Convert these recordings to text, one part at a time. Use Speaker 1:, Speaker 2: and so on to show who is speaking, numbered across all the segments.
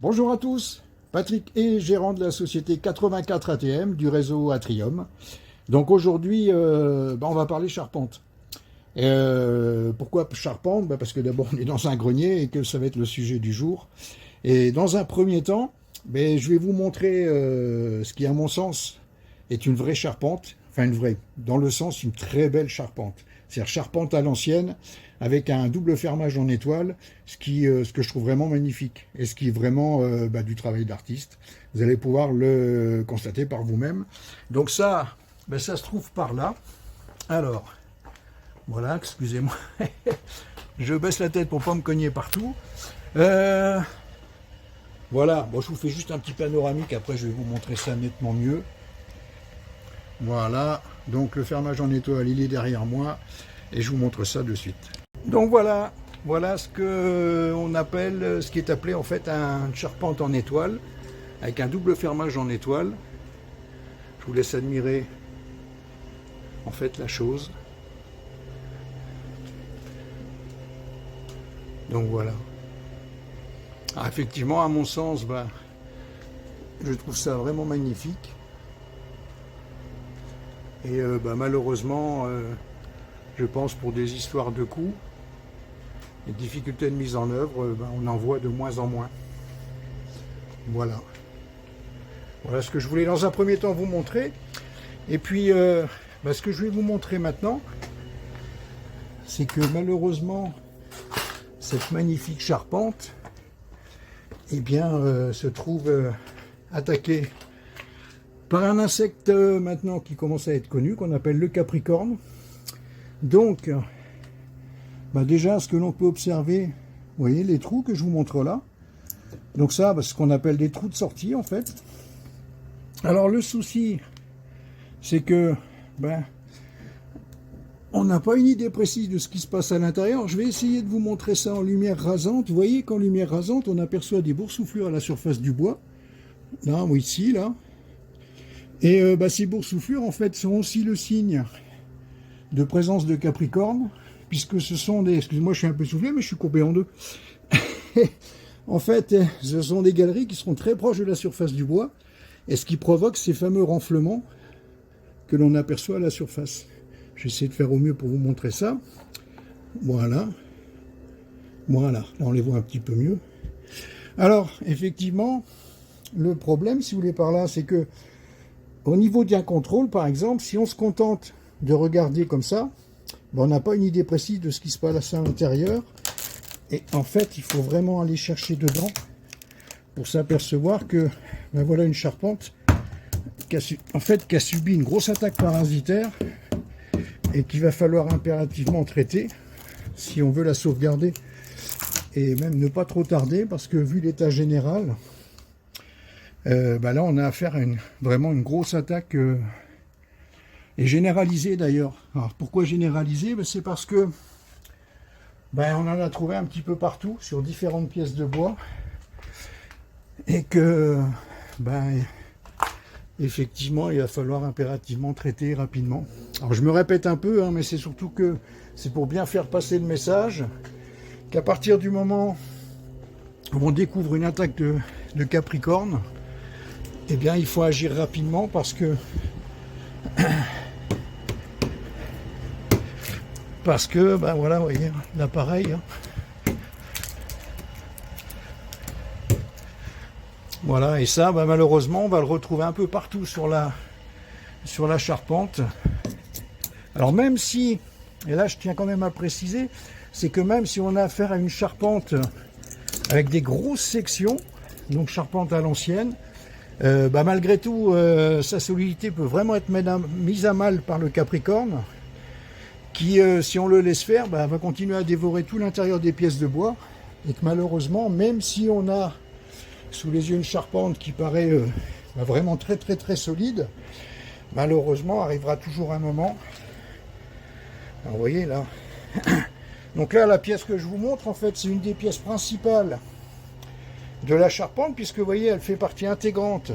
Speaker 1: Bonjour à tous, Patrick est gérant de la société 84 ATM du réseau Atrium. Donc aujourd'hui, on va parler charpente. Pourquoi charpente? Parce que d'abord on est dans un grenier et que ça va être le sujet du jour. Et dans un premier temps, je vais vous montrer ce qui à mon sens est une vraie charpente. Enfin une vraie, dans le sens une très belle charpente. C'est-à-dire charpente à l'ancienne, avec un double fermage en étoile, ce que je trouve vraiment magnifique, et ce qui est vraiment du travail d'artiste. Vous allez pouvoir le constater par vous-même. Donc ça, ça se trouve par là. Alors, voilà, excusez-moi, je baisse la tête pour ne pas me cogner partout. Voilà, bon, je vous fais juste un petit panoramique, après je vais vous montrer ça nettement mieux. Voilà, donc le fermage en étoile, il est derrière moi, et je vous montre ça de suite. Donc voilà ce que on appelle, ce qui est appelé en fait une charpente en étoile, avec un double fermage en étoile. Je vous laisse admirer en fait la chose. Donc voilà. Alors effectivement, à mon sens, je trouve ça vraiment magnifique. Et malheureusement, je pense pour des histoires de coûts, les difficultés de mise en œuvre, on en voit de moins en moins. Voilà. Voilà ce que je voulais dans un premier temps vous montrer. Et puis, ce que je vais vous montrer maintenant, c'est que malheureusement, cette magnifique charpente, se trouve attaquée par un insecte maintenant qui commence à être connu, qu'on appelle le capricorne. Donc, déjà, ce que l'on peut observer, vous voyez les trous que je vous montre là. Donc ça, c'est ce qu'on appelle des trous de sortie en fait. Alors le souci, c'est que on n'a pas une idée précise de ce qui se passe à l'intérieur. Je vais essayer de vous montrer ça en lumière rasante. Vous voyez qu'en lumière rasante, on aperçoit des boursouflures à la surface du bois. Là, ou ici, là. Et ces boursouflures, en fait, sont aussi le signe de présence de Capricorne, puisque ce sont des... Excusez-moi, je suis un peu soufflé, mais je suis courbé en deux. En fait, ce sont des galeries qui seront très proches de la surface du bois, et ce qui provoque ces fameux renflements que l'on aperçoit à la surface. J'essaie de faire au mieux pour vous montrer ça. Voilà. Voilà, là on les voit un petit peu mieux. Alors, effectivement, le problème, si vous voulez par là, c'est que au niveau d'un contrôle, par exemple, si on se contente de regarder comme ça, on n'a pas une idée précise de ce qui se passe à l'intérieur. Et en fait, il faut vraiment aller chercher dedans pour s'apercevoir que, voilà une charpente qui a subi une grosse attaque parasitaire et qu'il va falloir impérativement traiter si on veut la sauvegarder et même ne pas trop tarder, parce que vu l'état général, là on a affaire à vraiment une grosse attaque et généralisée d'ailleurs. Alors pourquoi généralisée? C'est parce que on en a trouvé un petit peu partout sur différentes pièces de bois et que effectivement il va falloir impérativement traiter rapidement. Alors je me répète un peu, mais c'est surtout que c'est pour bien faire passer le message qu'à partir du moment où on découvre une attaque de Capricorne, il faut agir rapidement, parce que voilà, vous voyez l'appareil. Voilà, et ça, malheureusement, on va le retrouver un peu partout sur la charpente. Alors même si, et là je tiens quand même à préciser, c'est que même si on a affaire à une charpente avec des grosses sections, donc charpente à l'ancienne, malgré tout, sa solidité peut vraiment être mise à mal par le Capricorne, qui, si on le laisse faire, va continuer à dévorer tout l'intérieur des pièces de bois, et que malheureusement, même si on a sous les yeux une charpente qui paraît vraiment très très très solide, malheureusement arrivera toujours un moment. Alors, vous voyez là, donc là la pièce que je vous montre, en fait c'est une des pièces principales de la charpente, puisque vous voyez elle fait partie intégrante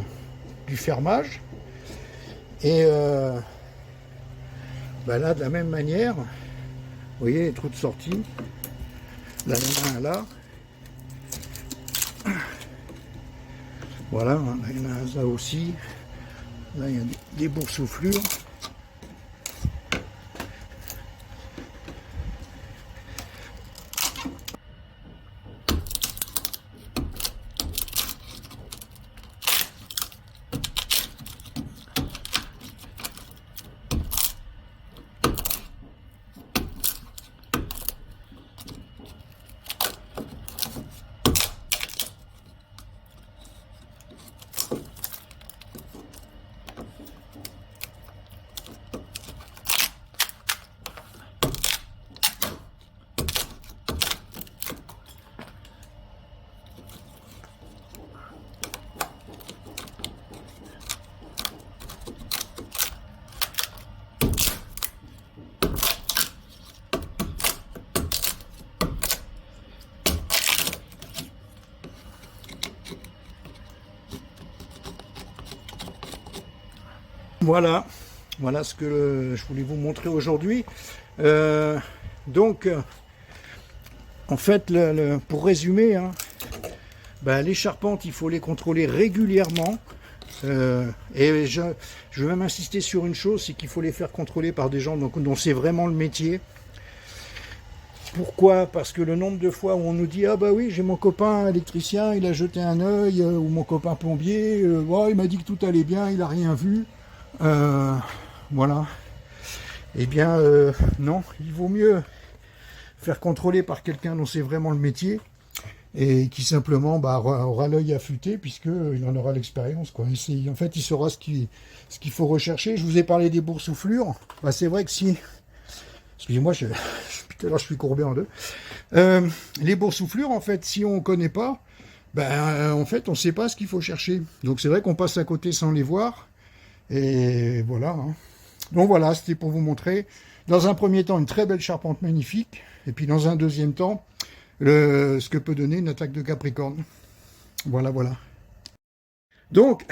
Speaker 1: du fermage. Et là de la même manière, vous voyez les trous de sortie, là il y en a un là, Voilà, là, il y en a là aussi. Là, il y a des boursouflures. Voilà, voilà ce que je voulais vous montrer aujourd'hui. Donc, en fait, pour résumer, hein, ben, les charpentes, il faut les contrôler régulièrement. Et je vais même insister sur une chose, c'est qu'il faut les faire contrôler par des gens dont c'est vraiment le métier. Pourquoi? Parce que le nombre de fois où on nous dit « Ah bah oui, j'ai mon copain électricien, il a jeté un œil, ou mon copain plombier, oh, il m'a dit que tout allait bien, il n'a rien vu. » Voilà. Eh bien, non, il vaut mieux faire contrôler par quelqu'un dont c'est vraiment le métier et qui simplement aura l'œil affûté puisqu'il en aura l'expérience, quoi. En fait, il saura ce qu'il faut rechercher. Je vous ai parlé des boursouflures. Bah, c'est vrai que si... Excusez-moi, tout à l'heure, je suis courbé en deux. Les boursouflures, en fait, si on ne connaît pas, en fait, on ne sait pas ce qu'il faut chercher. Donc, c'est vrai qu'on passe à côté sans les voir. Et voilà. Hein. Donc, voilà, c'était pour vous montrer, dans un premier temps, une très belle charpente magnifique. Et puis, dans un deuxième temps, ce que peut donner une attaque de Capricorne. Voilà, voilà. Donc,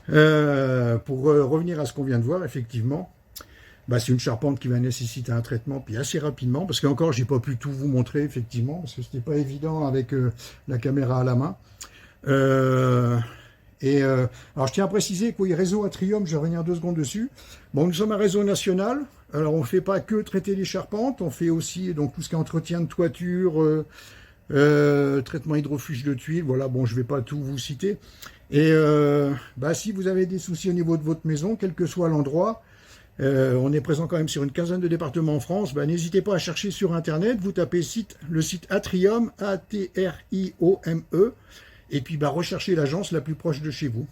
Speaker 1: pour revenir à ce qu'on vient de voir, effectivement, c'est une charpente qui va nécessiter un traitement, puis assez rapidement, parce qu'encore, j'ai pas pu tout vous montrer, effectivement, parce que c'était pas évident avec la caméra à la main. Alors, je tiens à préciser que oui, réseau Atrium, je vais revenir 2 secondes dessus. Bon, nous sommes un réseau national. Alors, on ne fait pas que traiter les charpentes, on fait aussi donc tout ce qui est entretien de toiture, traitement hydrofuge de tuiles. Voilà, bon, je ne vais pas tout vous citer. Et si vous avez des soucis au niveau de votre maison, quel que soit l'endroit, on est présent quand même sur une quinzaine de départements en France. N'hésitez pas à chercher sur Internet. Vous tapez le site Atrium, A-T-R-I-O-M-E. Et puis, recherchez l'agence la plus proche de chez vous.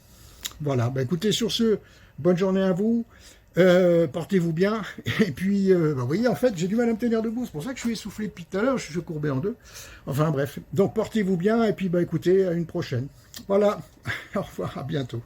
Speaker 1: Voilà, écoutez, sur ce, bonne journée à vous. Portez-vous bien. Et puis, vous voyez, en fait, j'ai du mal à me tenir debout. C'est pour ça que je suis essoufflé depuis tout à l'heure. Je suis courbé en deux. Enfin, bref. Donc, portez-vous bien. Et puis, écoutez, à une prochaine. Voilà. Au revoir, à bientôt.